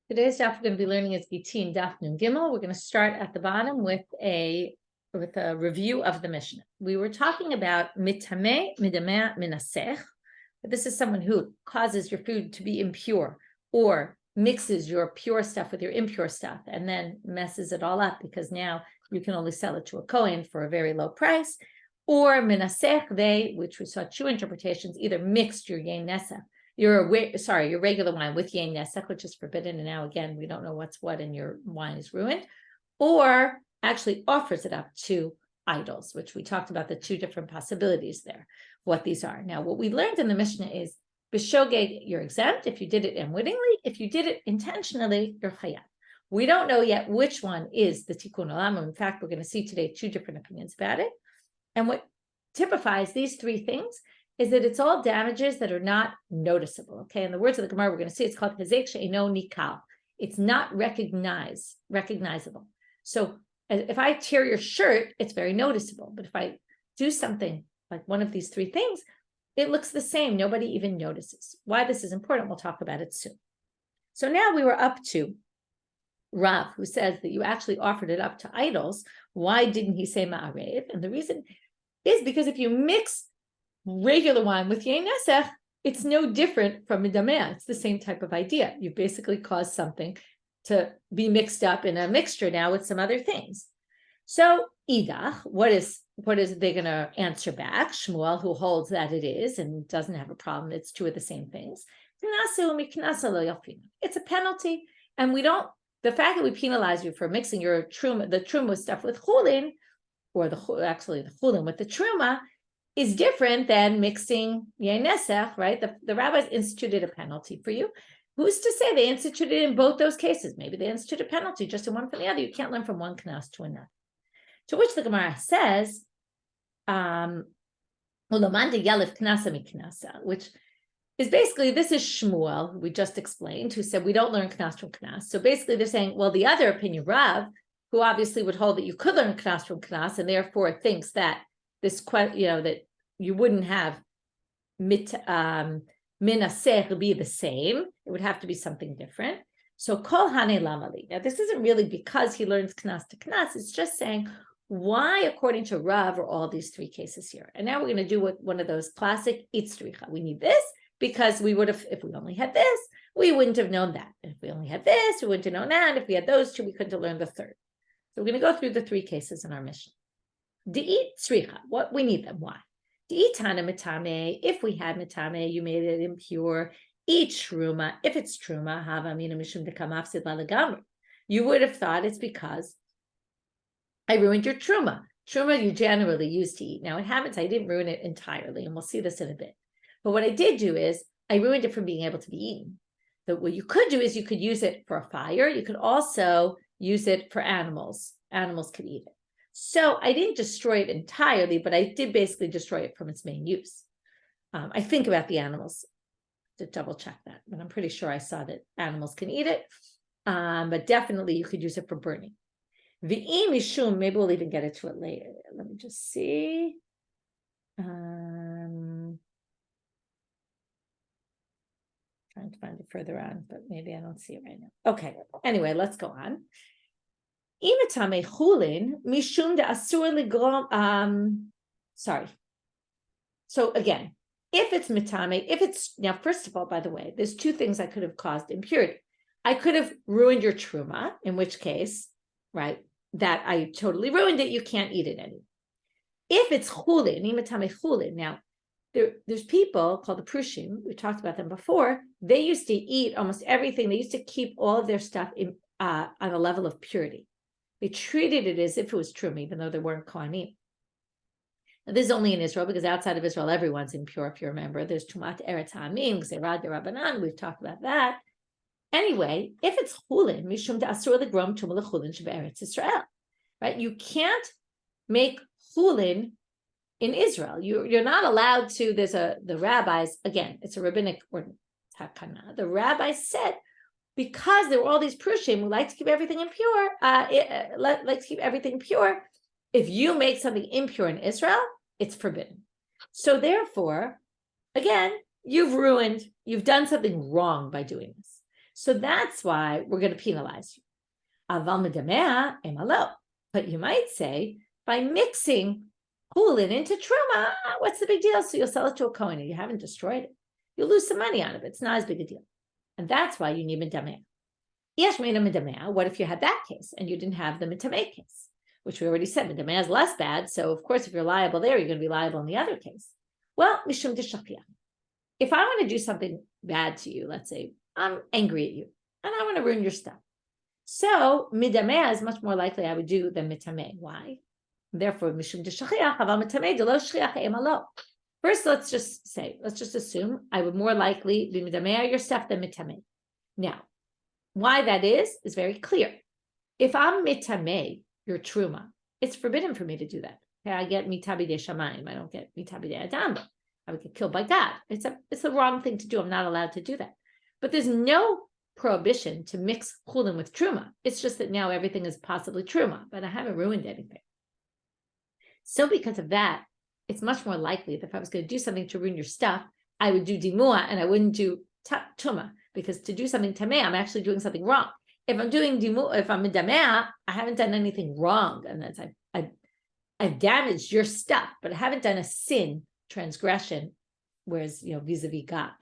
Today's daf we're going to be learning is Gittin, Daf Nun Gimel. We're going to start at the bottom with a review of the Mishnah. We were talking about mitameh midameh minasech. This is someone who causes your food to be impure or mixes your pure stuff with your impure stuff and then messes it all up because now you can only sell it to a Kohen for a very low price. Or minasech, which we saw two interpretations, either mixed your yain nesach, your regular wine with yain nesach, which is forbidden, and now again we don't know what's what, and your wine is ruined, or actually offers it up to idols, which we talked about the two different possibilities there, what these are. Now, what we learned in the Mishnah is b'shogeg, you're exempt if you did it unwittingly. If you did it intentionally, you're chayav. We don't know yet which one is the tikkun olam. In fact, we're going to see today two different opinions about it. And what typifies these three things is that it's all damages that are not noticeable. Okay, in the words of the Gemara, we're going to see it's called hezek she'eino nikal. It's not recognizable. So if I tear your shirt, it's very noticeable. But if I do something like one of these three things, it looks the same. Nobody even notices. Why this is important, we'll talk about it soon. So now we were up to Rav, who says that you actually offered it up to idols. Why didn't he say ma'arev? And the reason is because if you mix regular wine with yain nesach, it's no different from midameh. It's the same type of idea. You basically caused something to be mixed up in a mixture now with some other things. So idach, what is they going to answer back? Shmuel, who holds that it is and doesn't have a problem, it's two of the same things. It's a penalty, and we don't. The fact that we penalize you for mixing your truma, the truma stuff with chulin, or the chulin with the truma, is different than mixing yain nesach, right? The rabbis instituted a penalty for you. Who's to say they instituted it in both those cases? Maybe they instituted a penalty just in one from the other. You can't learn from one knas to another. To which the Gemara says, which is basically, this is Shmuel, who we just explained, who said we don't learn knas from knas. So basically they're saying, well, the other opinion, Rav, who obviously would hold that you could learn knas from knas, and therefore thinks that this, that you wouldn't have minasech be the same. It would have to be something different. So kol hane lamali. Now this isn't really because he learns knas to knas. It's just saying why, according to Rav, are all these three cases here. And now we're going to do one of those classic itzricha. We need this because we would have, if we only had this, we wouldn't have known that. If we only had this, we wouldn't have known that. If we had those two, we couldn't have learned the third. So we're going to go through the three cases in our mission. De'it tzricha, what we need them, why? De'itana mitame, if we had mitame, you made it impure. Eat truma, if it's truma, hava mina mishum dekamafsid lalagamri. You would have thought it's because I ruined your truma. Truma you generally use to eat. Now it happens I didn't ruin it entirely, and we'll see this in a bit. But what I did do is I ruined it from being able to be eaten. So what you could do is you could use it for a fire. You could also use it for animals. Animals could eat it. So I didn't destroy it entirely, but I did basically destroy it from its main use. I think about the animals to double check that, but I'm pretty sure I saw that animals can eat it. But definitely you could use it for burning. V'im mishum, maybe we'll even get into it later. Let me just see. Trying to find it further on, but maybe I don't see it right now. Okay, anyway, let's go on. Imatame chulin mishum de asur ligrom. Sorry. So again, if it's mitame, now, first of all, by the way, there's two things I could have caused impurity. I could have ruined your truma, in which case, right, that I totally ruined it. You can't eat it anymore. If it's chulin, imatame chulin. Now, there's people called the prushim. We talked about them before. They used to eat almost everything. They used to keep all of their stuff on a level of purity. They treated it as if it was truma, even though they weren't kohanim. Now, this is only in Israel, because outside of Israel, everyone's impure, if you remember. There's tumat eretz ha'amim, gzeirad Rabbanan. We've talked about that. Anyway, if it's chulin, mishum asur legrom tuma lechulin shebe'eretz Israel, right? You can't make chulin in Israel. You're not allowed to. The rabbis, again, it's a rabbinic or takana. The rabbis said, because there were all these prushim who like to keep everything impure, like to keep everything pure. If you make something impure in Israel, it's forbidden. So therefore, again, you've done something wrong by doing this. So that's why we're going to penalize you. Aval medamea emalo. But you might say, by mixing chulin into truma, what's the big deal? So you'll sell it to a kohen and you haven't destroyed it. You'll lose some money out of it. It's not as big a deal. And that's why you need medamea. Yesh meina medamea. What if you had that case and you didn't have the medamea case, which we already said medamea is less bad. So of course, if you're liable there, you're going to be liable in the other case. Well, mishum deshachia. If I want to do something bad to you, let's say I'm angry at you and I want to ruin your stuff. So midamea is much more likely I would do than mitameh. Why? Therefore, mishum deshachia haval mitameh delo shchiach emalo. First, let's just assume I would more likely be midameh your stuff than mitameh. Now, why that is very clear. If I'm mitameh your truma, it's forbidden for me to do that. Okay, I get mitabidei shamayim. I don't get mitabidei adam. I would get killed by God. It's the wrong thing to do. I'm not allowed to do that. But there's no prohibition to mix chulin with truma. It's just that now everything is possibly truma, but I haven't ruined anything. So because of that, it's much more likely that if I was going to do something to ruin your stuff, I would do dimua and I wouldn't do tuma, because to do something tameh, I'm actually doing something wrong. If I'm doing dimua, if I'm medameh, I haven't done anything wrong, and that's I've damaged your stuff, but I haven't done a sin, transgression, whereas vis-a-vis God.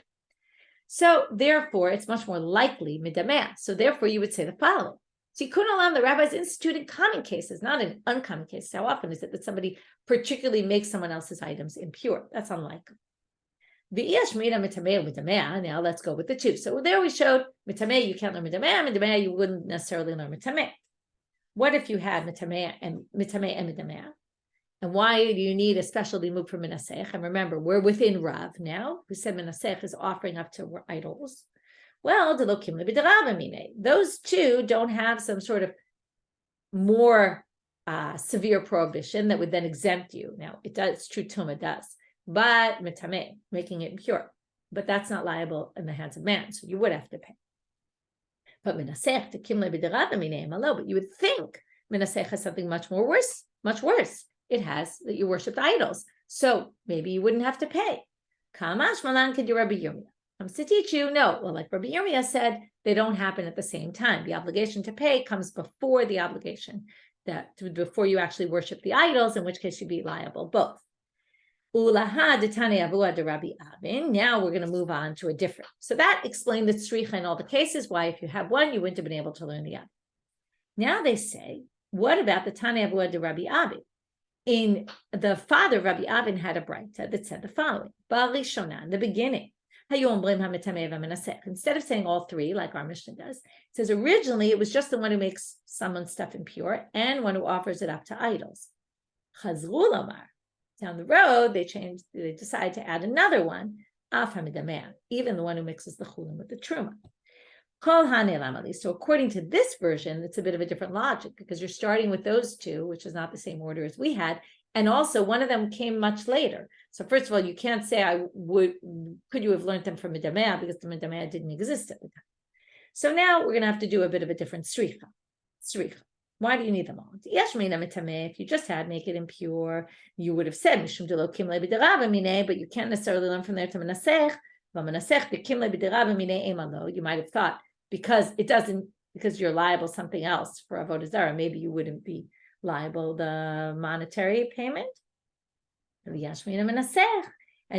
So therefore, it's much more likely midameh. So therefore, you would say the following. So you couldn't allow the rabbis institute in common cases, not in uncommon cases. How often is it that somebody particularly makes someone else's items impure? That's unlikely. Now let's go with the two. So there we showed mitameh, you can't learn midameh, you wouldn't necessarily learn mitameh. What if you had mitameh and midameh? And why do you need a special limud for minasech? And remember, we're within Rav now, who said minasech is offering up to idols. Well, those two don't have some sort of more severe prohibition that would then exempt you. Now, it does, true tuma does, but mitameh, making it impure. But that's not liable in the hands of man, so you would have to pay. But minasech, but you would think minasech has something much worse. It has that you worship the idols. So maybe you wouldn't have to pay. Kamash malan could do Rabbi Yirmiyah. Comes to teach you, no. Well, like Rabbi Yirmiyah said, they don't happen at the same time. The obligation to pay comes before the obligation, before you actually worship the idols, in which case you'd be liable both. Ulaha detane avua de Rabbi Avin. Now we're going to move on to a different. So that explained the tzricha in all the cases, why if you have one, you wouldn't have been able to learn the other. Now they say, what about the tane avua de Rabbi Avin? In the father, Rabbi Avin had a braita that said the following: in the beginning, instead of saying all three like our Mishnah does, it says originally it was just the one who makes someone's stuff impure and one who offers it up to idols. Down the road, they decide to add another one, even the one who mixes the chulin with the truma. So according to this version, it's a bit of a different logic because you're starting with those two, which is not the same order as we had. And also one of them came much later. So first of all, you can't say could you have learned them from midameh, because the midameh didn't exist at the time. So now we're going to have to do a bit of a different tzricha. Why do you need them all? If you just had make it impure, you would have said, but you can't necessarily learn from there to menasech. You might have thought, because you're liable something else for avodah zarah, maybe you wouldn't be liable the monetary payment. And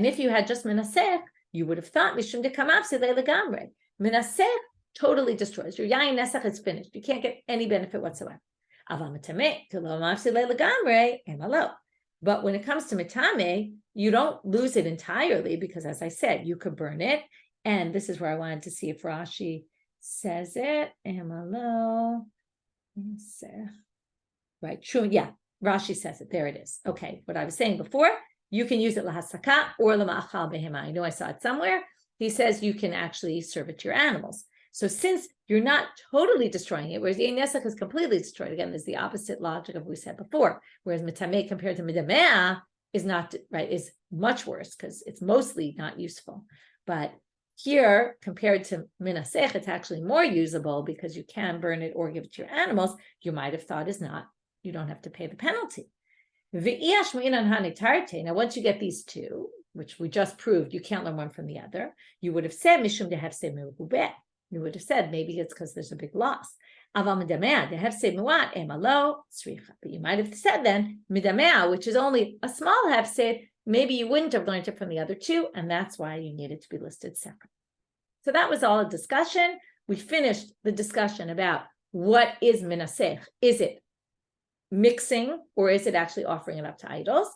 if you had just menasech, you would have thought mishum dekamavse legamre. Menasech totally destroys your yayin nesach is finished. You can't get any benefit whatsoever. But when it comes to mitame, you don't lose it entirely because, as I said, you could burn it. And this is where I wanted to see if Rashi says it. Right, true. Yeah, Rashi says it. There it is. Okay, what I was saying before, you can use it lahasaka or lama'achal behema. I know I saw it somewhere. He says you can actually serve it to your animals. So since you're not totally destroying it, whereas the nesach is completely destroyed, again, there's the opposite logic of what we said before, whereas mitameh compared to midameh is not, right, is much worse because it's mostly not useful. But here, compared to minasech, it's actually more usable because you can burn it or give it to your animals. You might have thought is not, you don't have to pay the penalty. Now, once you get these two, which we just proved, you can't learn one from the other, you would have said, mishum dehefse merubeh. You would have said maybe it's because there's a big loss. But you might have said then, midamea, which is only a small hefsed, maybe you wouldn't have learned it from the other two, and that's why you needed to be listed separate. So that was all a discussion. We finished the discussion about what is minasech. Is it mixing, or is it actually offering it up to idols?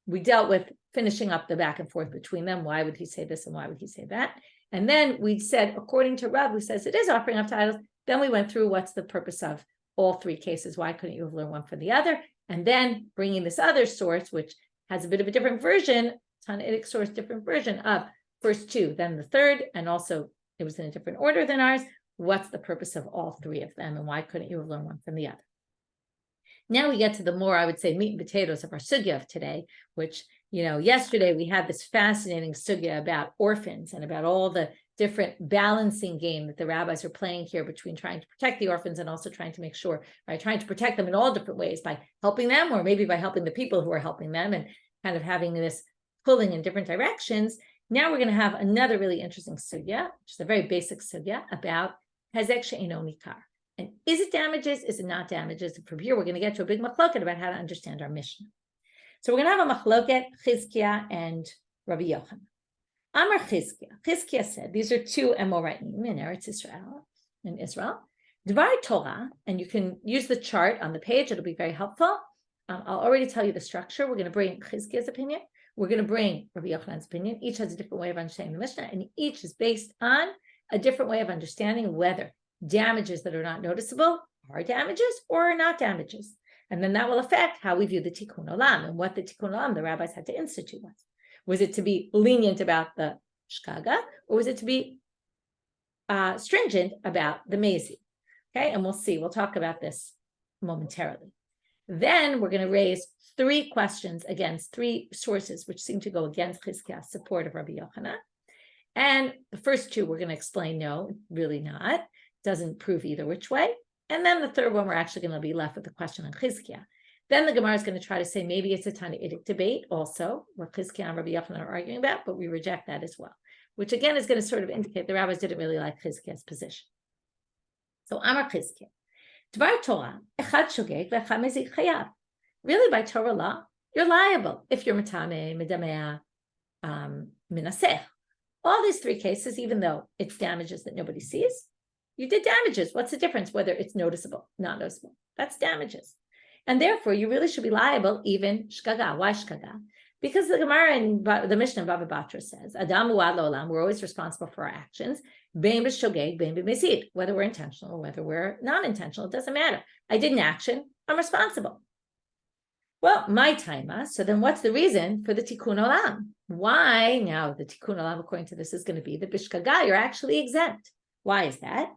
We dealt with finishing up the back and forth between them. Why would he say this and why would he say that? And then we said, according to Rav, who says it is offering up to idols, then we went through what's the purpose of all three cases. Why couldn't you have learned one from the other? And then bringing this other source, which has a bit of a different version, Tannaitic source, different version of first two, then the third, and also it was in a different order than ours. What's the purpose of all three of them, and why couldn't you have learned one from the other? Now we get to the more, I would say, meat and potatoes of our sugya of today, which, yesterday we had this fascinating sugya about orphans and about all the different balancing game that the rabbis are playing here between trying to protect the orphans and also trying to make sure, right, trying to protect them in all different ways by helping them, or maybe by helping the people who are helping them, and kind of having this pulling in different directions. Now we're going to have another really interesting sugya, which is a very basic sugya about hezek she'eino nikar. And is it damages? Is it not damages? And from here, we're going to get to a big machloket about how to understand our Mishnah. So we're going to have a machloket, Chizkiah and Rabbi Yochanan. Amar Chizkiah. Chizkiah said, these are two Amoraim in Eretz Israel, Dvar Torah, and you can use the chart on the page. It'll be very helpful. I'll already tell you the structure. We're going to bring Chizkiah's opinion. We're going to bring Rabbi Yochanan's opinion. Each has a different way of understanding the Mishnah, and each is based on a different way of understanding whether damages that are not noticeable are damages or are not damages. And then that will affect how we view the tikkun olam, and what the tikkun olam the rabbis had to institute was. Was it to be lenient about the shkaga, or was it to be stringent about the mezi? Okay, and we'll see. We'll talk about this momentarily. Then we're going to raise three questions against three sources which seem to go against Chizkiah's support of Rabbi Yochanan. And the first two we're going to explain, no, really not. Doesn't prove either which way. And then the third one, we're actually going to be left with the question on Chizkiah. Then the Gemara is going to try to say maybe it's a Tannaitic debate also, what Chizkiah and Rabbi Yochanan are arguing about, but we reject that as well, which again is going to sort of indicate the rabbis didn't really like Chizkiah's position. So Amar Chizkiah, Dvar Torah, echad shogeg ve'echad mezik chayav. Really, by Torah law, you're liable if you're metame, medamea, minasech. All these three cases, even though it's damages that nobody sees, you did damages. What's the difference whether it's noticeable, not noticeable? That's damages. And therefore, you really should be liable even shkaga. Why shkaga? Because the Gemara and the Mishnah in Bava Batra says, Adam u'ad lo'olam, we're always responsible for our actions. Bein b'shogeg, bein b'mesid. Whether we're intentional or whether we're non-intentional, it doesn't matter. I did an action, I'm responsible. Well, my taima, so then what's the reason for the tikkun olam? Why now the tikkun olam, according to this, is going to be that b'shkaga, you're actually exempt. Why is that?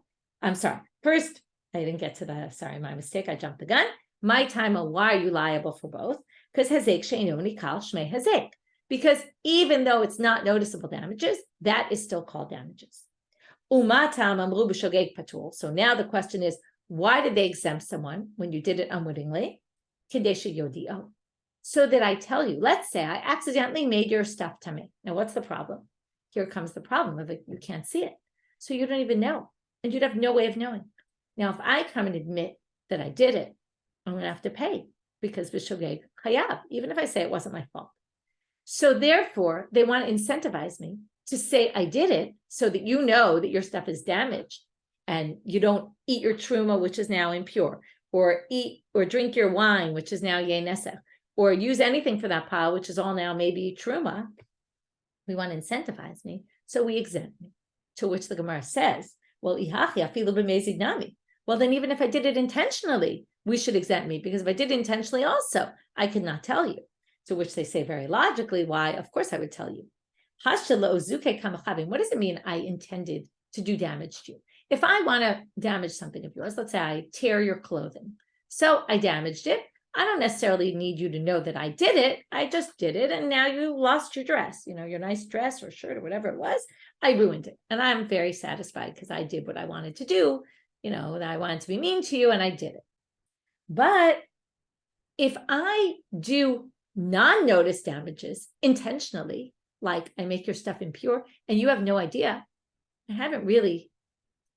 I'm sorry. First, I didn't get to the, sorry, my mistake. I jumped the gun. My taima, why are you liable for both? Because hezek she'eino nikal shmei hezek. Because even though it's not noticeable damages, that is still called damages. Umatam amru b'shogeg patul. So now the question is, why did they exempt someone when you did it unwittingly? Kedesha yodio. So that I tell you, let's say I accidentally made your stuff tameh. Now, what's the problem? Here comes the problem of it. You can't see it. So you don't even know. And you'd have no way of knowing. Now, if I come and admit that I did it, I'm going to have to pay because b'shogeg chayav, even if I say it wasn't my fault. So therefore, they want to incentivize me to say I did it so that you know that your stuff is damaged and you don't eat your truma, which is now impure, or eat or drink your wine, which is now yenesef, or use anything for that pile, which is all now maybe truma. We want to incentivize me, so we exempt me. To which the Gemara says, well, ihachi afilu b'mezid nami. Well, then even if I did it intentionally, we should exempt me, because if I did it intentionally also, I could not tell you. To which they say very logically, why? Of course I would tell you. What does it mean I intended to do damage to you? If I want to damage something of yours, let's say I tear your clothing. So I damaged it. I don't necessarily need you to know that I did it. I just did it. And now you lost your dress, your nice dress or shirt or whatever it was. I ruined it. And I'm very satisfied because I did what I wanted to do. That I wanted to be mean to you and I did it. But if I do non-notice damages intentionally, like I make your stuff impure and you have no idea, I haven't really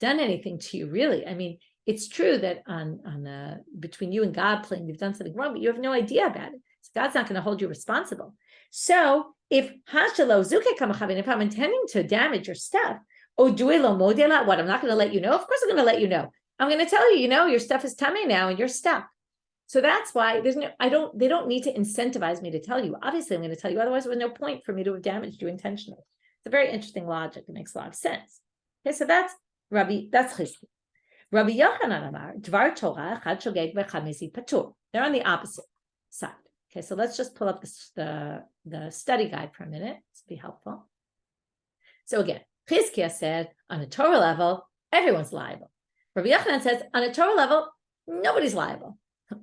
done anything to you, really. I mean, it's true that between you and God playing, you've done something wrong, but you have no idea about it. So God's not going to hold you responsible. So if I'm intending to damage your stuff, what, I'm not going to let you know? Of course I'm going to let you know. I'm going to tell you, your stuff is tummy now and you're stuck. So that's why they don't need to incentivize me to tell you. Obviously, I'm going to tell you, otherwise there was no point for me to have damaged you intentionally. It's a very interesting logic. It makes a lot of sense. Okay, so that's Chizki. Rabbi Yochanan Amar, Dvar Torah, Chad Shogeg v'Chad Mezid Patur. They're on the opposite side. Okay, so let's just pull up the study guide for a minute. This will be helpful. So again, Chizkiah said, on a Torah level, everyone's liable. Rabbi Yochanan says, on a Torah level, nobody's liable.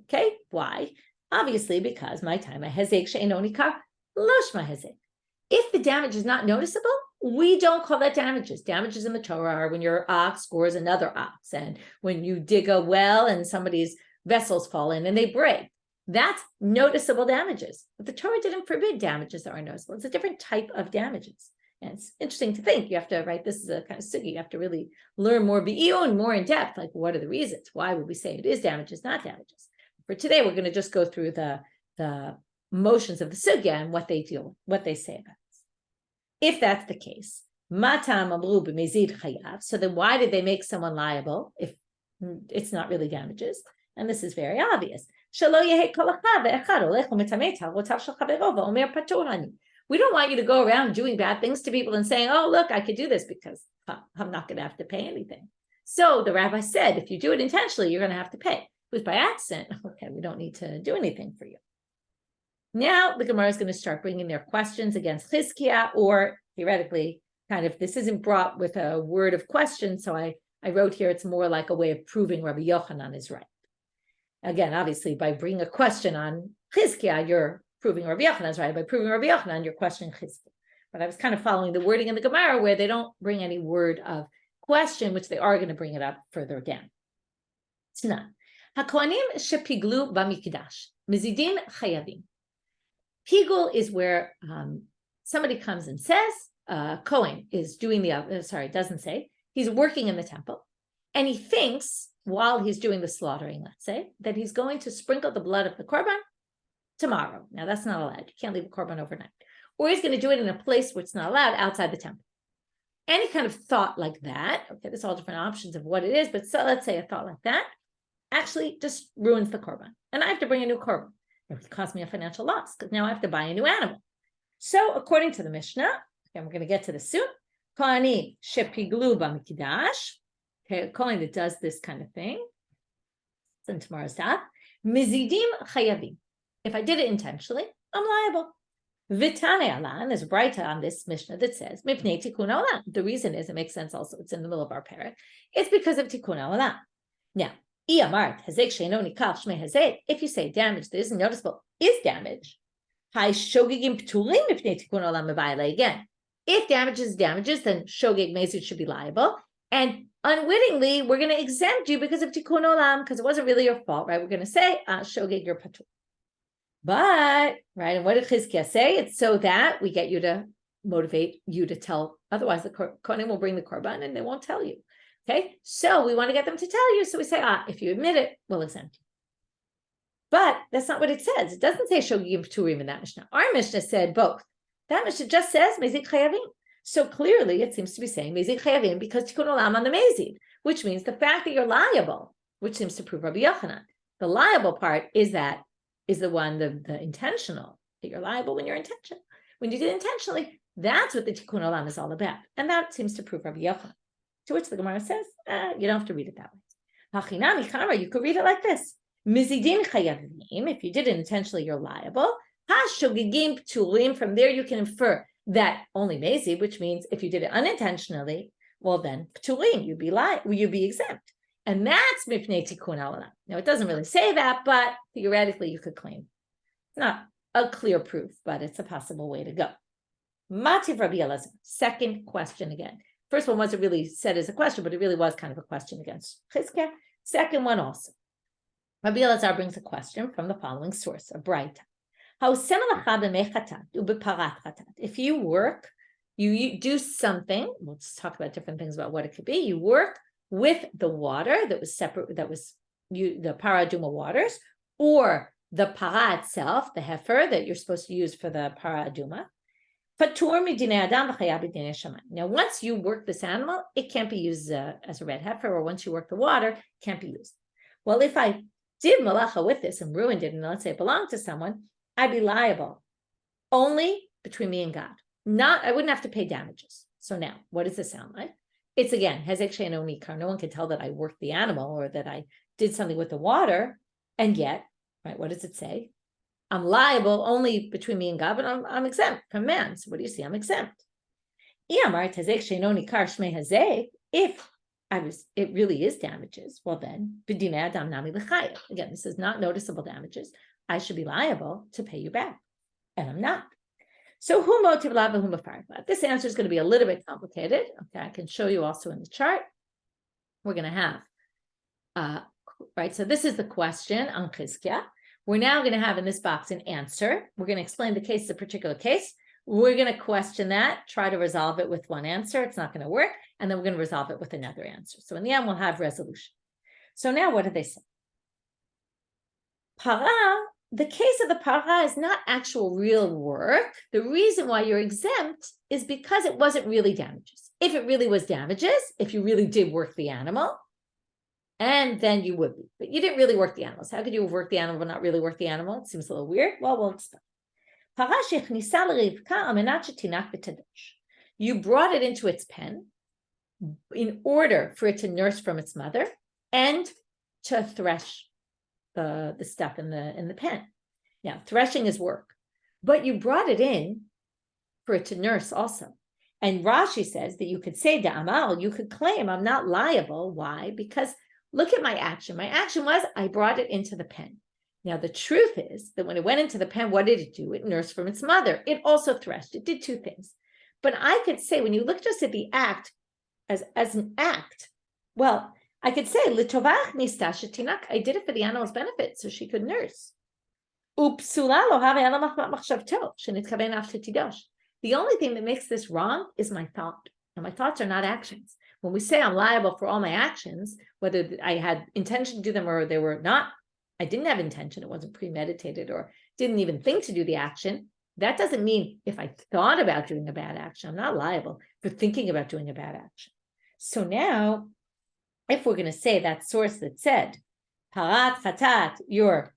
Okay, why? Obviously, because my time, hezek she'eino nikar, lo shma hezek. If the damage is not noticeable, we don't call that damages. Damages in the Torah are when your ox gores another ox, and when you dig a well and somebody's vessels fall in and they break. That's noticeable damages. But the Torah didn't forbid damages that are noticeable. It's a different type of damages. And it's interesting to think. You have to, right, this is a kind of sugi. You have to really learn more and more in depth, like what are the reasons? Why would we say it is damages, not damages? For today, we're going to just go through the motions of the sugya and what they deal with, what they say about this. If that's the case, so then why did they make someone liable if it's not really damages? And this is very obvious. We don't want you to go around doing bad things to people and saying, oh, look, I could do this because I'm not going to have to pay anything. So the rabbi said, if you do it intentionally, you're going to have to pay. It was by accident. Okay, we don't need to do anything for you. Now the Gemara is going to start bringing their questions against Chizkiah, or theoretically, kind of, this isn't brought with a word of question. So I wrote here, it's more like a way of proving Rabbi Yochanan is right. Again, obviously, by bringing a question on Chizkiah, you're proving Rabbi Yochanan is right. By proving Rabbi Yochanan, you're questioning Chizkiah. But I was kind of following the wording in the Gemara where they don't bring any word of question, which they are going to bring it up further down. It's not. HaKohanim shepiglu b'mikdash mezidin chayavim. Pigul is where somebody comes and says, Kohen is doing doesn't say, he's working in the temple, and he thinks while he's doing the slaughtering, let's say, that he's going to sprinkle the blood of the korban tomorrow. Now that's not allowed. You can't leave a korban overnight. Or he's going to do it in a place where it's not allowed, outside the temple. Any kind of thought like that, okay, there's all different options of what it is, but so let's say a thought like that actually just ruins the korban. And I have to bring a new korban. It would cost me a financial loss because now I have to buy a new animal. So according to the Mishnah, and we're going to get to this soon, Kohanim shepiglu b'mikdash, okay, a Kohen that does this kind of thing, it's in tomorrow's daf, mizidim chayavim. If I did it intentionally, I'm liable. Vitane alan, there's a braita on this Mishnah that says, mipnei tikkun olam. The reason is, it makes sense also, it's in the middle of our parak, it's because of tikkun olam. Now, if you say damage that isn't noticeable is damage, again, if damage is damages, then shogeg mezid should be liable, and unwittingly we're going to exempt you because of tikkun olam, because it wasn't really your fault, right? We're going to say shogeg, you're patur. But right, and what did Chizkiah say? It's so that we get you to motivate you to tell. Otherwise, the kohanim will bring the korban and they won't tell you. Okay, so we want to get them to tell you. So we say, if you admit it, we'll exempt you. But that's not what it says. It doesn't say shogegim pturim in that Mishnah. Our Mishnah said both. That Mishnah just says mezid chayavim. So clearly, it seems to be saying mezid chayavim because tikkun olam on the mezid, which means the fact that you're liable, which seems to prove Rabbi Yochanan. The liable part is the one, the intentional, that you're liable when you're intentional. When you did it intentionally, that's what the tikkun olam is all about. And that seems to prove Rabbi Yochanan. To which the Gemara says, you don't have to read it that way. You could read it like this. Mizidin chayavim, if you did it intentionally, you're liable. Ha-shogegim pturim, from there you can infer that only mezid, which means if you did it unintentionally, well then pturim, you'd be exempt. And that's mipnei tikkun olam. Now it doesn't really say that, but theoretically you could claim. It's not a clear proof, but it's a possible way to go. Mativ Rabbi Elazar, second question again. First one wasn't really said as a question, but it really was kind of a question against Chizkiah. Second one also. Rabbi Elazar brings a question from the following source, a braita. If you work, you do something, we'll just talk about different things about what it could be. You work with the water that was separate, the para aduma waters, or the para itself, the heifer that you're supposed to use for the para aduma. Now, once you work this animal, it can't be used as a red heifer, or once you work the water, it can't be used. Well, if I did malacha with this and ruined it, and let's say it belonged to someone, I'd be liable only between me and God. I wouldn't have to pay damages. So now, what does this sound like? It's again, hezek she'eino nikar. No one can tell that I worked the animal or that I did something with the water, and yet, right? What does it say? I'm liable only between me and God, but I'm exempt from man. So what do you see? I'm exempt. If it really is damages, well then, again, this is not noticeable damages. I should be liable to pay you back, and I'm not. So this answer is going to be a little bit complicated. Okay, I can show you also in the chart. We're going to have, right, so this is the question on Chizkiah. We're now going to have in this box an answer. We're going to explain the case, the particular case. We're going to question that, try to resolve it with one answer. It's not going to work. And then we're going to resolve it with another answer. So in the end, we'll have resolution. So now what do they say? Para, the case of the para is not actual real work. The reason why you're exempt is because it wasn't really damages. If it really was damages, if you really did work the animal, and then you would be. But you didn't really work the animals. How could you have worked the animal but not really work the animal? It seems a little weird. Well, we'll explain. You brought it into its pen in order for it to nurse from its mother and to thresh the stuff in the pen. Now, threshing is work, but you brought it in for it to nurse also. And Rashi says that you could say da'amal, you could claim I'm not liable. Why? Because look at my action. My action was I brought it into the pen. Now, the truth is that when it went into the pen, what did it do? It nursed from its mother. It also threshed. It did two things. But I could say, when you look just at the act as an act, well, I could say, Litovach nistash tinak. I did it for the animal's benefit, so she could nurse. The only thing that makes this wrong is my thought. And my thoughts are not actions. When we say I'm liable for all my actions, whether I had intention to do them or they were not, I didn't have intention, it wasn't premeditated or didn't even think to do the action, that doesn't mean if I thought about doing a bad action, I'm not liable for thinking about doing a bad action. So now, if we're going to say that source that said, Parat Chatat, your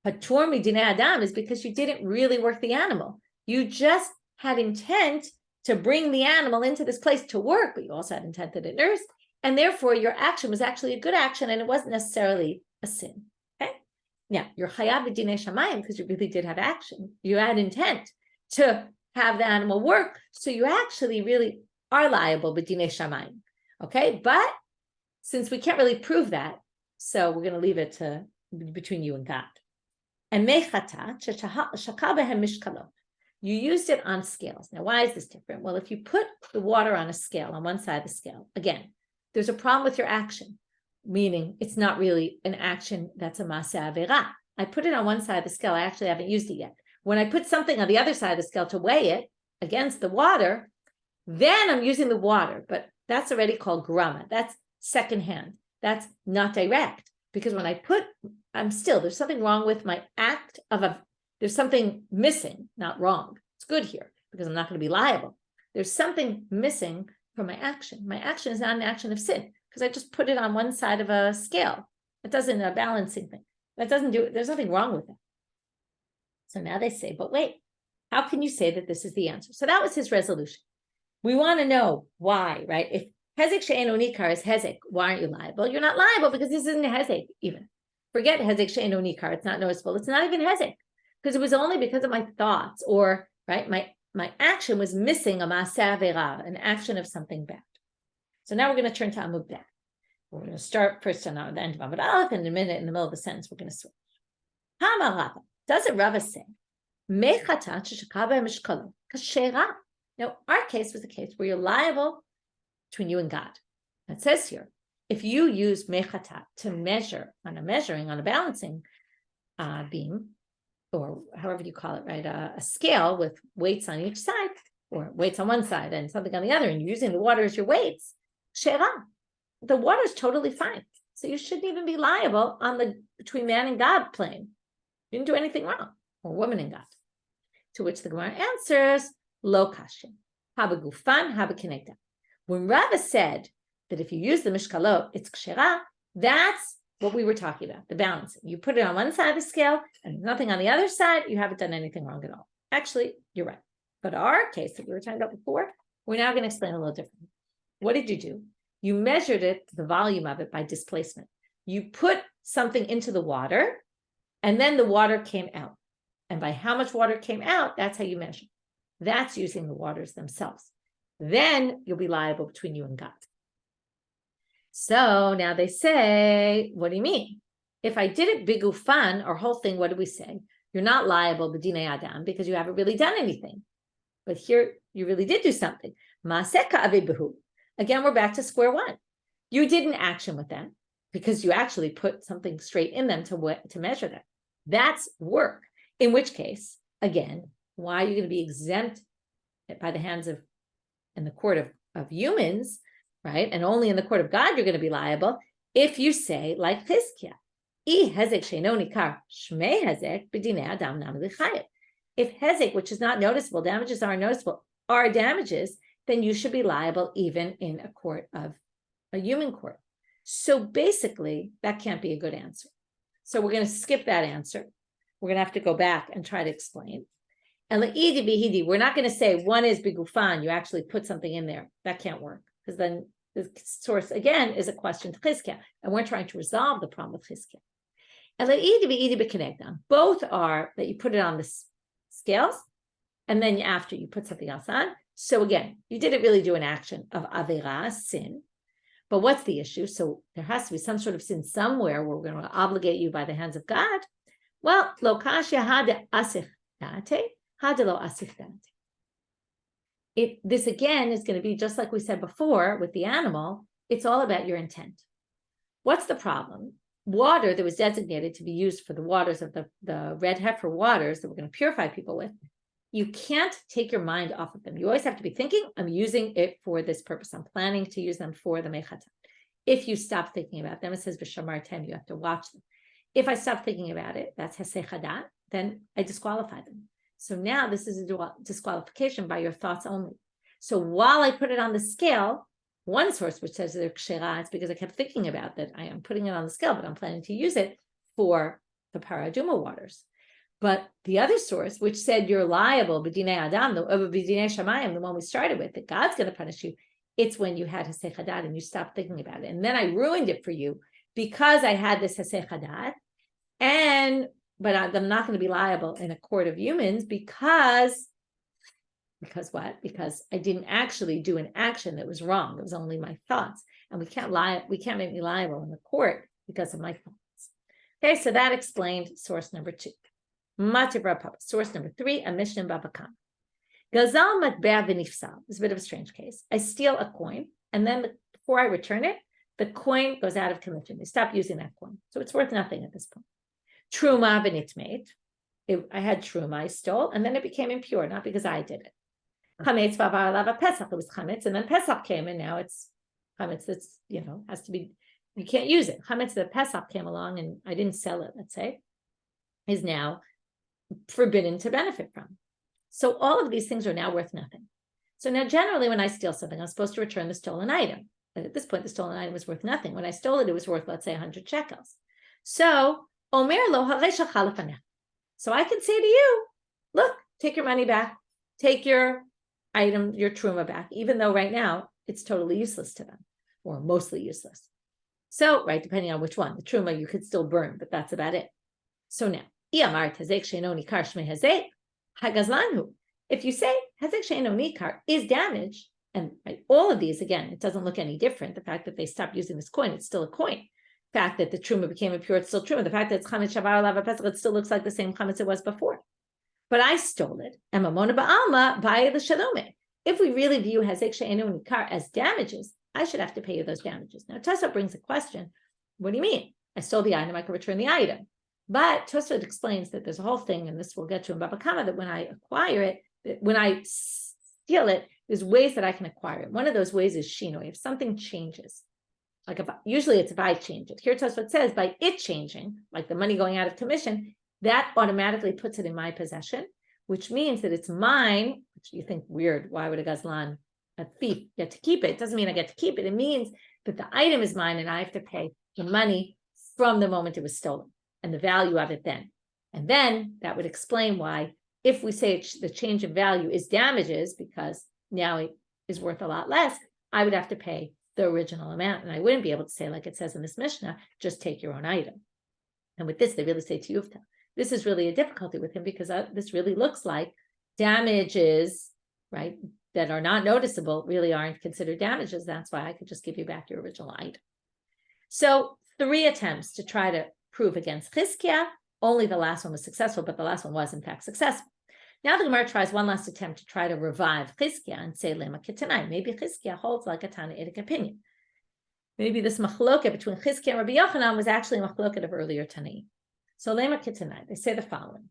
Patur Midinei Adam, is because you didn't really work the animal. You just had intent to bring the animal into this place to work, but you also had intent that it nursed, and therefore your action was actually a good action and it wasn't necessarily a sin. Okay? Now, you're chayav b'dinei shamayim because you really did have action. You had intent to have the animal work, so you actually really are liable b'dinei shamayim. Okay? But since we can't really prove that, so we're going to leave it to between you and God. And mechatat shakal behem mishkalo. You used it on scales. Now, why is this different? Well, if you put the water on a scale, on one side of the scale, again, there's a problem with your action, meaning it's not really an action that's a maaseh avera. I put it on one side of the scale. I actually haven't used it yet. When I put something on the other side of the scale to weigh it against the water, then I'm using the water. But that's already called grama. That's secondhand. That's not direct. Because when I put, there's something wrong with my act there's something missing, not wrong. It's good here because I'm not going to be liable. There's something missing from my action. My action is not an action of sin because I just put it on one side of a scale. It doesn't a balancing thing. That doesn't do it. There's nothing wrong with it. So now they say, but wait, how can you say that this is the answer? So that was his resolution. We want to know why, right? If hezek she'eino nikar is hezek, why aren't you liable? You're not liable because this isn't hezek even. Forget hezek she'eino nikar. It's not noticeable. It's not even hezek. Because it was only because of my thoughts or, right, my action was missing a maaseh avera, an action of something bad. So now we're going to turn to Amud Beth. We're going to start first on the end of Amud Aleph, and in a minute, in the middle of the sentence, we're going to switch. Hama Rava. Doesn't Rava say, mechatat sheshakava mishkalo kashera? Now, our case was a case where you're liable between you and God. It says here, if you use mechatat to measure on a balancing beam, or however you call it, right? A scale with weights on each side, or weights on one side and something on the other, and you're using the water as your weights, shera. the water is totally fine. So you shouldn't even be liable on the between man and God plane. You didn't do anything wrong, or woman and God. To which the Gemara answers, lo kashin, haba gufan, haba kinegda. When Rava said that if you use the mishkalot, it's kshera, that's what we were talking about, the balancing. You put it on one side of the scale and nothing on the other side, you haven't done anything wrong at all. Actually, you're right. But our case that we were talking about before, we're now going to explain a little differently. What did you do? You measured it, the volume of it, by displacement. You put something into the water, and then the water came out. And by how much water came out, that's how you measure. That's using the waters themselves. Then you'll be liable between you and God. So now they say, what do you mean? If I did it bigufan, our whole thing, what do we say? You're not liable b'dinei adam because you haven't really done anything. But here, you really did do something. Ma'aseka avebehu. Again, we're back to square one. You did an action with them because you actually put something straight in them to measure that. That's work. In which case, again, why are you going to be exempt by the hands of, in the court of humans, right? And only in the court of God, you're going to be liable if you say, like Chizkiah, if hezek, which is not noticeable, damages aren't noticeable, are damages, then you should be liable even in a court of a human court. So basically, that can't be a good answer. So we're going to skip that answer. We're going to have to go back and try to explain. And le'idi bihidi, we're not going to say one is bigufan, you actually put something in there. That can't work because then the source again is a question to Chizkiah, and we're trying to resolve the problem with Chizkiah. And le'idi bihidi b'kenegdan, both are that you put it on the scales, and then after you put something else on. So again, you didn't really do an action of avera, sin. But what's the issue? So there has to be some sort of sin somewhere where we're going to obligate you by the hands of God. Well, lo kashya hada asich date, hada lo asich date. This again is going to be just like we said before with the animal. It's all about your intent. What's the problem? Water that was designated to be used for the waters of the red heifer waters that we're going to purify people with, you can't take your mind off of them. You always have to be thinking, I'm using it for this purpose. I'm planning to use them for the mechata. If you stop thinking about them, it says b'shamar tem, you have to watch them. If I stop thinking about it, that's hesech hadat, then I disqualify them. So now this is a disqualification by your thoughts only. So while I put it on the scale, one source which says they're kshera, it's because I kept thinking about that. I am putting it on the scale, but I'm planning to use it for the paraduma waters. But the other source, which said you're liable, b'dinei adam, b'dinei shamayim, the one we started with, that God's going to punish you, it's when you had hesech hadat and you stopped thinking about it. And then I ruined it for you because I had this hesech hadat. But I'm not going to be liable in a court of humans because what? Because I didn't actually do an action that was wrong. It was only my thoughts. And we can't make me liable in the court because of my thoughts. Okay, so that explained source number 2. Source number 3, a Mishnah Baba Kama. Gazal matbea v'nifsal. It's a bit of a strange case. I steal a coin, and then before I return it, the coin goes out of commission. They stop using that coin. So it's worth nothing at this point. Truma v'nitmeit. I had truma, I stole, and then it became impure, not because I did it. Chametz v'avar alav Pesach. It was chametz, and then Pesach came, and now it's chametz that's, has to be, you can't use it. Chametz the Pesach came along, and I didn't sell it, let's say, is now forbidden to benefit from. So all of these things are now worth nothing. So now generally when I steal something, I'm supposed to return the stolen item. But at this point, the stolen item was worth nothing. When I stole it, it was worth, let's say, 100 shekels. So Omer lo haresha chalafaneh. So I can say to you, look, take your money back, take your item, your truma back, even though right now it's totally useless to them, or mostly useless. So, right, depending on which one, the truma you could still burn, but that's about it. So now, if you say hazek she'eino nikar is damaged, and right, all of these, again, it doesn't look any different. The fact that they stopped using this coin, it's still a coin. The fact that the truma became impure, it's still truma. The fact that it's chametz shavar alav pesach, it still looks like the same chametz it was before. But I stole it. And mamona ba'alma ba'ay l'shalome. If we really view hazek she'eino nikar as damages, I should have to pay you those damages. Now, Tosafot brings a question. What do you mean? I stole the item, I can return the item. But Tosafot explains that there's a whole thing, and this we'll get to in Baba Kama, that when I acquire it, when I steal it, there's ways that I can acquire it. One of those ways is shinoi. If something changes, usually it's if I change it. Here Tosfot says by it changing, like the money going out of commission, that automatically puts it in my possession, which means that it's mine, which you think weird. Why would a gazlan, a thief, get to keep it? It doesn't mean I get to keep it. It means that the item is mine and I have to pay the money from the moment it was stolen and the value of it then. And then that would explain why, if we say the change in value is damages because now it is worth a lot less, I would have to pay the original amount. And I wouldn't be able to say, like it says in this Mishnah, just take your own item. And with this, they really say to Yuvta. This is really a difficulty with him because this really looks like damages, right, that are not noticeable really aren't considered damages. That's why I could just give you back your original item. So 3 attempts to try to prove against Chizkiah. Only the last one was successful, but the last one was in fact successful. Now the Gemara tries one last attempt to try to revive Chizkiah and say Lema Kitanai. Maybe Chizkiah holds like a Tannaitic opinion. Maybe this machloket between Chizkiah and Rabbi Yochanan was actually a machloket of earlier Tannaim. So Lema Kitanai, they say the following.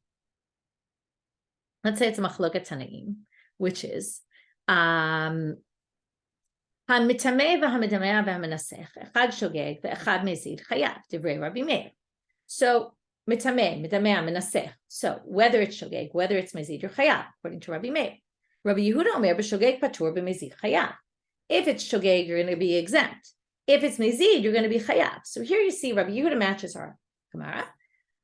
Let's say it's a machloket Tannaim, which is HaMitameh v'HaMidameh v'HaMenasech Echad Shogeg v'Echad Mezid Chayav Divrei Rabbi Meir. So Mitameh, Midameh, Menasech. So whether it's Shogeg, whether it's Mezid, you're Chayav, according to Rabbi Meir. Rabbi Yehuda Omer b'Shogeg Patur b'Mezid Chayav. If it's Shogeg, you're going to be exempt. If it's Mezid, you're going to be Chayav. So here you see Rabbi Yehuda matches our Gemara.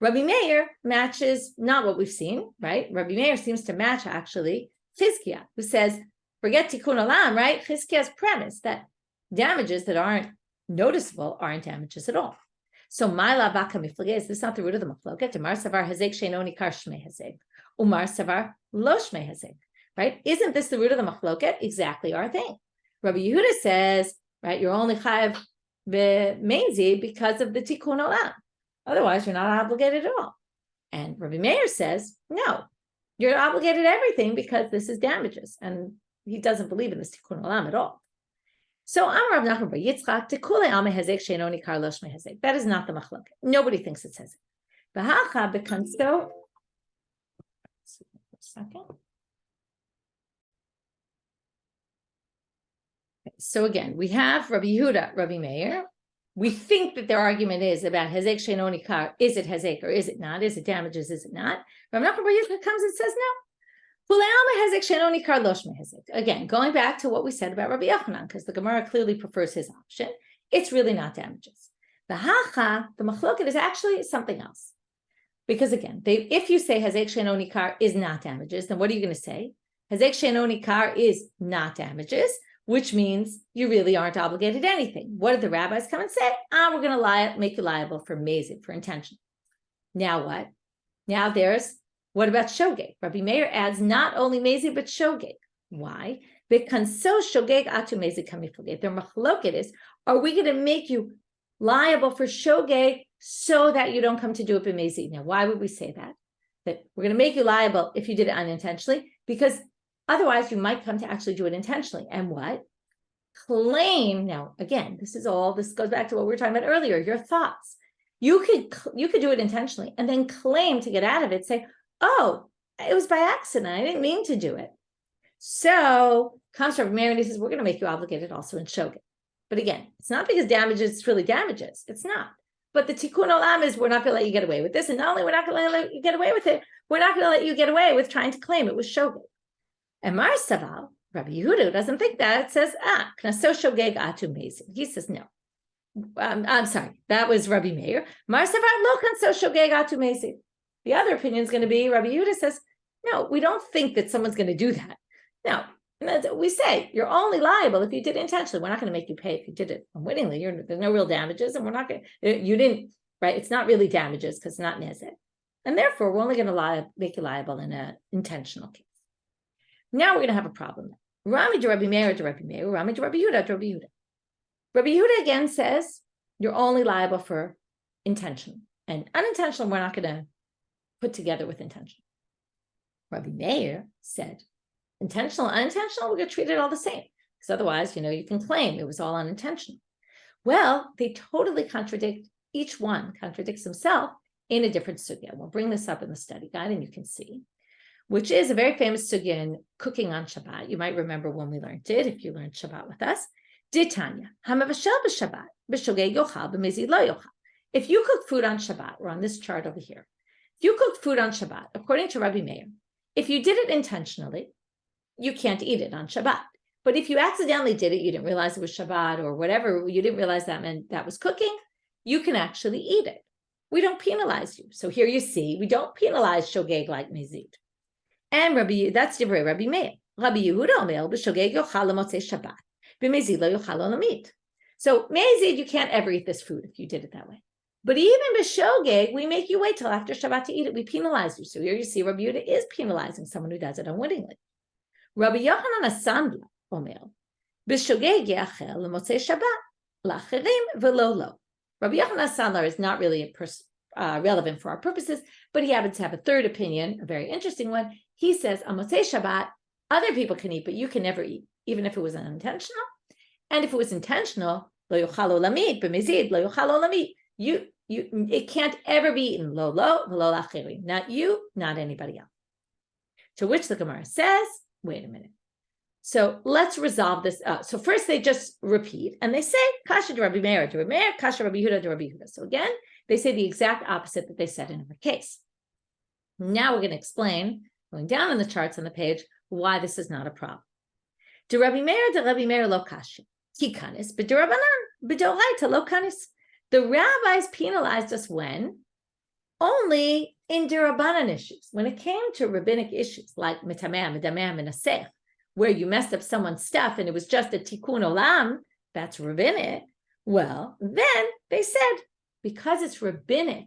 Rabbi Meir matches not what we've seen, right? Rabbi Meir seems to match actually Chizkiah, who says, forget Tikkun Olam, right? Chizkiah's premise that damages that aren't noticeable aren't damages at all. So Maila Baka Miflage, is this not the root of the machloket? Umar Savar Hazek Sheinoni Kar Shmei Hazek. Umar Savar Lo Shmei Hazek. Right? Isn't this the root of the machloket? Exactly our thing. Rabbi Yehuda says, right, you're only chayav b'meinzi because of the tikkun olam. Otherwise, you're not obligated at all. And Rabbi Meir says, no, you're obligated everything because this is damages. And he doesn't believe in this tikkun olam at all. So Amar Rav Nachman bar Yitzchak tekule alme hezek she'enoni kar lo shmei hezek. That is not the machloket. Nobody thinks it says it. V'hacha bekansto. Second. So again, we have Rabbi Yehuda, Rabbi Meir. We think that their argument is about hezek she'enoni kar. Is it hezek or is it not? Is it damages? Is it not? Rav Nachman bar Yitzchak comes and says no. Again, going back to what we said about Rabbi Yochanan, because the Gemara clearly prefers his option, it's really not damages. The machloket is actually something else. Because again, if you say Hazek She'enoni Kar is not damages, then what are you going to say? Hazek She'enoni Kar is not damages, which means you really aren't obligated to anything. What did the rabbis come and say? We're going to make you liable for mezid, for intention. Now what? Now what about shogeg? Rabbi Meir adds not only mezid, but shogeg. Why? Because so shogeg atu mezid kamiflogeg. Their machloket is, are we going to make you liable for shogeg so that you don't come to do it b'mezid? Now, why would we say that? That we're going to make you liable if you did it unintentionally, because otherwise you might come to actually do it intentionally. And what? Claim. Now, again, this goes back to what we were talking about earlier, your thoughts. You could do it intentionally and then claim to get out of it, say, oh, it was by accident. I didn't mean to do it. So comes from Mary and he says, we're going to make you obligated also in shogeg. But again, it's not because damages, it's really damages. It's not. But the tikkun olam is, we're not going to let you get away with this. And not only we're not going to let you get away with it, we're not going to let you get away with trying to claim it was shogeg. And Mar Saval, Rabbi Yehuda, doesn't think that. It says, knaso shogeg atu mezid. He says, no. I'm sorry. That was Rabbi Meir. Mar Saval lo knaso shogeg atu mezid. The other opinion is going to be, Rabbi Yehuda says, no, we don't think that someone's going to do that. No, we say you're only liable if you did it intentionally. We're not going to make you pay if you did it unwittingly. There's no real damages, and we're not going to, you didn't, right? It's not really damages because it's not nezek. And therefore, we're only going to make you liable in an intentional case. Now we're going to have a problem. Rami to Rabbi Meir to Rabbi Meir, Rami to Rabbi Yehuda to Rabbi Yehuda. Rabbi Yehuda again says you're only liable for intentional. And unintentional, we're not going to put together with intentional. Rabbi Meir said, intentional, unintentional, we're going to treat it all the same. Because otherwise, you can claim it was all unintentional. Well, they totally contradict, each one contradicts himself in a different sugya. We'll bring this up in the study guide and you can see, which is a very famous sugya in cooking on Shabbat. You might remember when we learned it, if you learned Shabbat with us. Ditanya, hamavashel b'Shabbat, b'shogeg yochal, b'mezid lo yochal. If you cook food on Shabbat, we're on this chart over here. If you cooked food on Shabbat, according to Rabbi Meir, if you did it intentionally, you can't eat it on Shabbat. But if you accidentally did it, you didn't realize it was Shabbat or whatever, you didn't realize that meant that was cooking, you can actually eat it. We don't penalize you. So here you see, we don't penalize shogeg like mezid. And that's divrei Rabbi Meir. Rabbi Yehuda omer b'shogeg yochal l'motzei Shabbat, b'mezid lo yochal l'lamid. So mezid, you can't ever eat this food if you did it that way. But even b'shogeg, we make you wait till after Shabbat to eat it. We penalize you. So here you see Rabbi Yehuda is penalizing someone who does it unwittingly. Rabbi Yochanan Asandla omer b'shogeg yachel l'motzei Shabbat l'acherim v'lo lo. Rabbi Yochanan Asandla is not really relevant for our purposes, but he happens to have a third opinion, a very interesting one. He says on Motzei Shabbat, other people can eat, but you can never eat, even if it was unintentional. And if it was intentional, lo yochal lamid b'mezid lo yochal lamid. It can't ever be eaten. Lo v'lo l'acherim. Not you, not anybody else. To which the Gemara says, wait a minute. So let's resolve this. So first they just repeat and they say, Kasha de Rabbi Meir, Kasha Rabbi Yehuda de Rabbi Yehuda. So again, they say the exact opposite that they said in our case. Now we're going to explain, going down in the charts on the page, why this is not a problem. De Rabbi Meir lo kasha. Ki kanis, but de Rabbanan, b'doraita lo kanis. The rabbis penalized us when? Only in Rabbanan issues. When it came to rabbinic issues like mitameh, midameh, minasech, where you messed up someone's stuff and it was just a tikkun olam, that's rabbinic. Well, then they said, because it's rabbinic,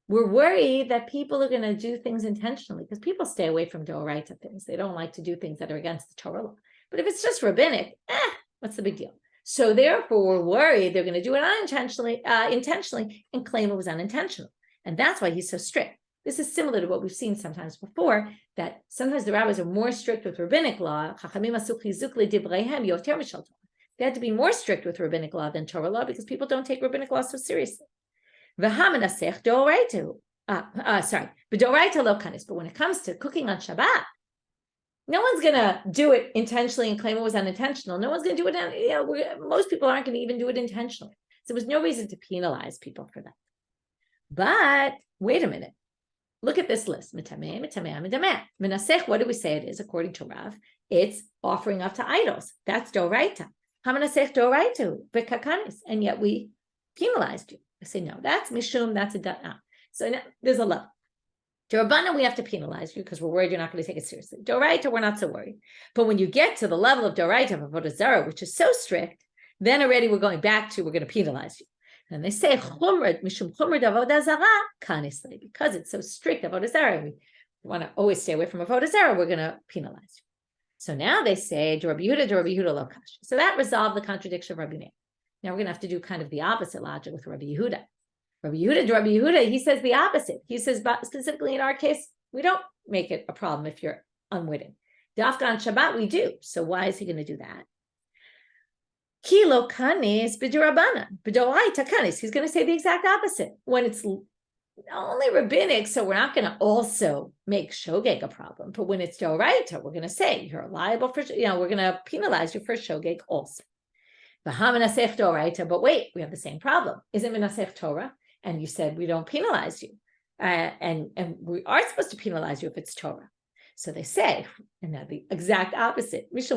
we're worried that people are going to do things intentionally because people stay away from Doraita things. They don't like to do things that are against the Torah law. But if it's just rabbinic, what's the big deal? So therefore, we're worried they're going to do it unintentionally, intentionally, and claim it was unintentional. And that's why he's so strict. This is similar to what we've seen sometimes before, that sometimes the rabbis are more strict with rabbinic law. They had to be more strict with rabbinic law than Torah law because people don't take rabbinic law so seriously. But when it comes to cooking on Shabbat, no one's going to do it intentionally and claim it was unintentional. No one's going to do it. Most people aren't going to even do it intentionally. So there's no reason to penalize people for that. But wait a minute. Look at this list. Mitameh, mitameh, mitameh. Minasech, what do we say it is according to Rav? It's offering up to idols. That's doraita. Hamanasech doraitu v'kakanis. And yet we penalized you. I say, no, that's mishum, that's a da'ah. So now, there's a level. To Rabbanit, we have to penalize you because we're worried you're not going to take it seriously. Doraita, we're not so worried. But when you get to the level of doraita of avodah zarah, which is so strict, then already we're going back to, we're going to penalize you. And they say, chumrad, mishum chumrad avodah zarah, kanisle, because it's so strict avodah zarah, we want to always stay away from avodah zarah, we're going to penalize you. So now they say, Rabbi Yehuda lo kasha. So that resolved the contradiction of Rabbi Meir. Now we're going to have to do kind of the opposite logic with Rabbi Yehuda. Rabbi Yehuda, he says the opposite. He says, specifically in our case, we don't make it a problem if you're unwitting. Dafka on Shabbat, we do. So why is he going to do that? Kilo kanis b'durabanan, b'doraita kanis. He's going to say the exact opposite. When it's only rabbinic, so we're not going to also make shogeg a problem. But when it's doraita, we're going to say you're liable for, we're going to penalize you for shogeg also. But wait, we have the same problem. Is it minasech Torah? And you said we don't penalize you. And we are supposed to penalize you if it's Torah. So they say, and now the exact opposite. Because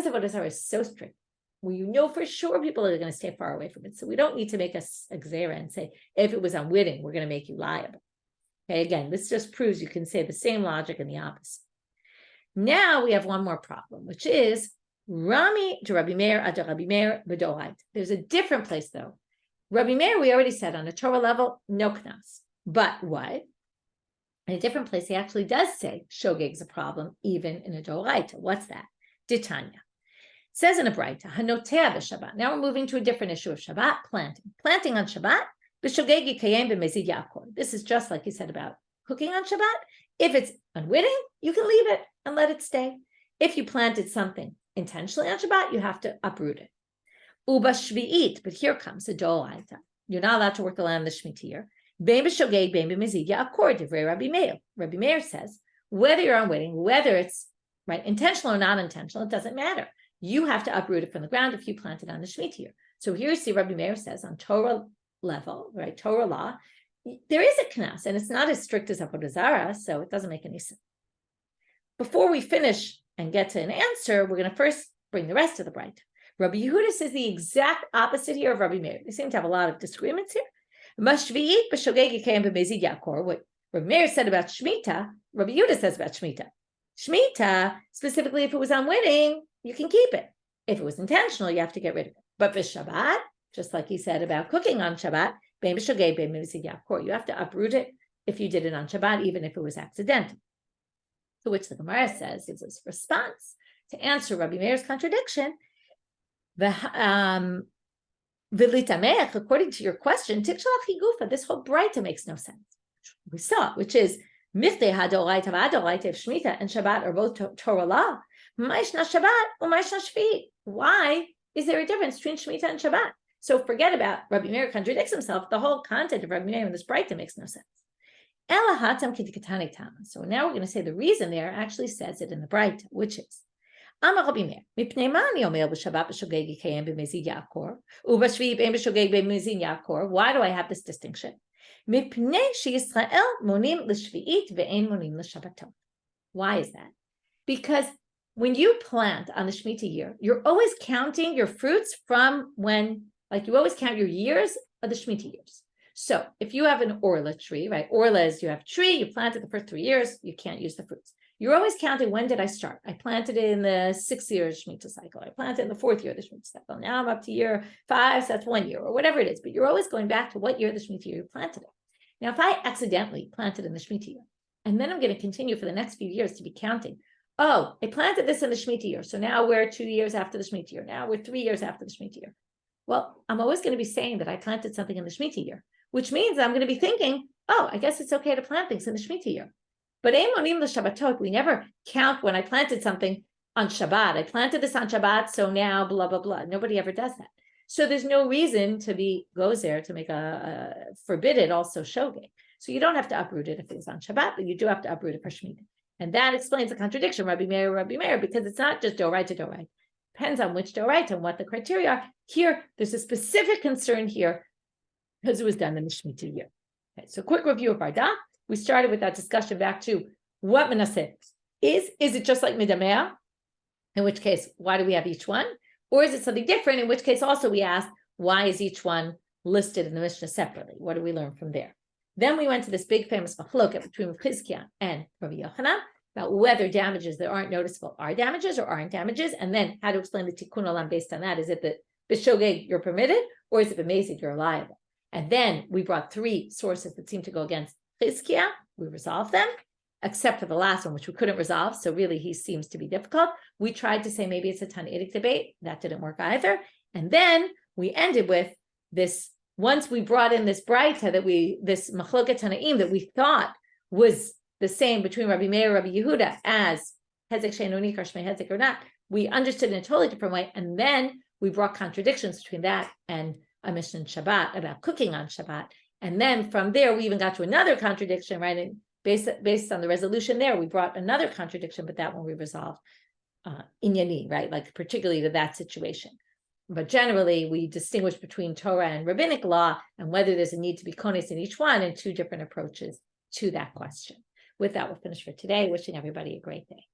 avodah zarah is so strict. Well, you know for sure people are going to stay far away from it. So we don't need to make a gzera and say, if it was unwitting, we're going to make you liable. Okay, again, this just proves you can say the same logic and the opposite. Now we have one more problem, which is Rami to Rabbi Meir ad Rabbi Meir b'doraita. There's a different place though. Rabbi Meir, we already said on a Torah level, no knas. But what? In a different place, he actually does say shogeg is a problem even in a doraita. What's that? Ditanya. It says in a braita, hanotea b'Shabbat. Now we're moving to a different issue of Shabbat, planting. Planting on Shabbat, b'shogeg yikayem b'mezid ya'akor. This is just like he said about cooking on Shabbat. If it's unwitting, you can leave it and let it stay. If you planted something intentionally on Shabbat, you have to uproot it. Uba shvi'it, but here comes a doraita. You're not allowed to work the land the Shemitah year. Bein b'shogeg, bein b'mezid ya'akor, divrei Rabbi Meir. Rabbi Meir says, whether you're unwitting, whether it's right? Intentional or not intentional, it doesn't matter. You have to uproot it from the ground if you plant it on the Shemitah year. So here you see Rabbi Meir says on Torah level, right, Torah law, there is a knas, and it's not as strict as Avodah Zarah, so it doesn't make any sense. Before we finish and get to an answer, we're going to first bring the rest of the Braita. Rabbi Yehuda says the exact opposite here of Rabbi Meir. They seem to have a lot of disagreements here. What Rabbi Meir said about Shemitah, Rabbi Yehuda says about Shemitah. Shemitah, specifically if it was unwitting, you can keep it. If it was intentional, you have to get rid of it. But for Shabbat, just like he said about cooking on Shabbat, you have to uproot it if you did it on Shabbat, even if it was accidental. To which the Gemara says, gives us a response to answer Rabbi Meir's contradiction. According to your question, this whole Braita makes no sense. We saw, which is Michte Hadoraita V'Adoraita, if Shemitah and Shabbat are both Torah law. Ma'ishna Shabbat u'ma'ishna Shvi. Why is there a difference between Shemitah and Shabbat? So forget about Rabbi Meir contradicts himself. The whole content of Rabbi Meir in this Braita makes no sense. So now we're going to say the reason there actually says it in the Braita, which is Amar Rabbi Meir, why do I have this distinction? Why is that? Because when you plant on the Shemitah year, you're always counting your fruits from when, like you always count your years of the Shemitah years. So if you have an Orla tree, right? Orla is you have a tree, you planted the first 3 years, you can't use the fruits. You're always counting, when did I start? I planted it in the 6th year of the Shemitah cycle. I planted it in the 4th year of the Shemitah cycle. Now I'm up to year 5, so that's 1 year, or whatever it is. But you're always going back to what year of the Shemitah year you planted it. Now, if I accidentally planted in the Shemitah year, and then I'm going to continue for the next few years to be counting, oh, I planted this in the Shemitah year, so now we're 2 years after the Shemitah year. Now we're 3 years after the Shemitah year. Well, I'm always going to be saying that I planted something in the Shemitah year, which means I'm going to be thinking, oh, I guess it's okay to plant things in the Shemitah year. But we never count when I planted something on Shabbat. I planted this on Shabbat, so now blah, blah, blah. Nobody ever does that. So there's no reason to be gozer to make a forbid it also shogeg. So you don't have to uproot it if it's on Shabbat, but you do have to uproot it for Shemitah. And that explains the contradiction, Rabbi Meir, because it's not just doraita to doraita. Depends on which doraita and what the criteria are. Here, there's a specific concern here because it was done in the Shemitah year. Okay, so quick review of our daf. We started with that discussion back to what menaseh is. Is it just like midamea? In which case, why do we have each one? Or is it something different? In which case, also we asked, why is each one listed in the Mishnah separately? What do we learn from there? Then we went to this big famous machloket between Chizkiah and Rabbi Yochanan about whether damages that aren't noticeable are damages or aren't damages, and then how to explain the tikkun olam based on that. Is it that b'shogeg you're permitted, or is it b'mezid you're liable? And then we brought 3 sources that seem to go against Chizkiah. We resolved them, except for the last one, which we couldn't resolve. So really, he seems to be difficult. We tried to say maybe it's a Tanaitic debate. That didn't work either. And then we ended with this. Once we brought in this Braita this Machloket Tanaim that we thought was the same between Rabbi Meir and Rabbi Yehuda as Hezek Sheinu Nikar Shmei Hezek or not, we understood in a totally different way. And then we brought contradictions between that and a Mishnah in Shabbat about cooking on Shabbat. And then from there, we even got to another contradiction, right? And based on the resolution there, we brought another contradiction, but that one we resolved inyani, right? Like particularly to that situation. But generally, we distinguish between Torah and Rabbinic law and whether there's a need to be kones in each one and 2 different approaches to that question. With that, we'll finish for today. Wishing everybody a great day.